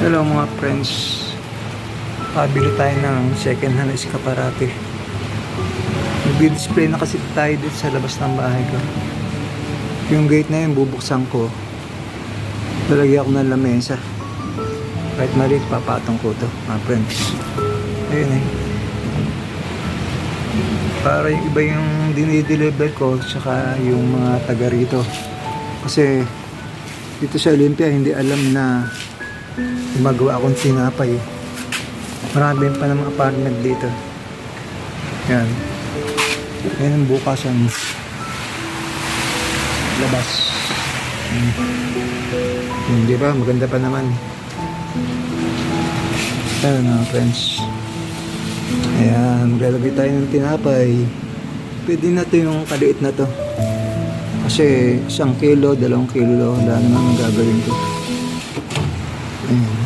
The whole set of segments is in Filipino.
Hello mga friends, pabili tayo ng second hand escaparate. Nag-display na kasi tayo dito sa labas ng bahay ko. Yung gate na yun bubuksan ko, lalagyan ko ng lamesa. Kahit maliit, papatong ko to mga friends. Ayun eh, para yung iba yung dinideliver ko tsaka yung mga taga rito. Kasi dito sa Olympia hindi alam na gumagawa akong tinapay. Marami pa ng mga partner dito. Yan. Yan ang bukas ang labas. Hindi ba? Maganda pa naman. Ayan mga friends. Ayan. Maglalagay tayo ng tinapay. Pwede na ito yung kaliit na to. Kasi 1 kilo, 2 kilo. Wala naman ang gagawin ko. Ayan.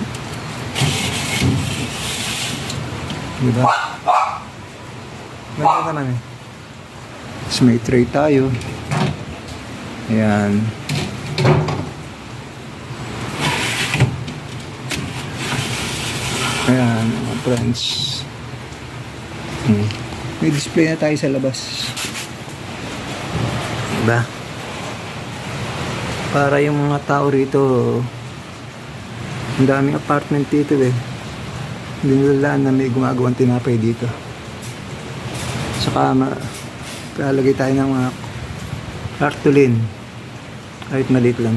Diba? Ganda naman eh. Tapos may tray tayo. Ayan. Ayan mga friends. May display na tayo sa labas. Diba? Para yung mga tao rito, ang daming apartment dito eh. Hindi nilalaan na may gumagawang tinapay dito. Saka lalagay tayo ng mga cartolin. Kahit maliit lang.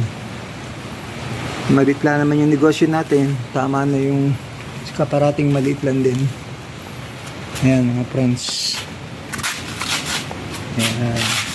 Maliit lang naman yung negosyo natin. Tama na yung kaparating maliit lang din. Ayan mga friends. Ayan.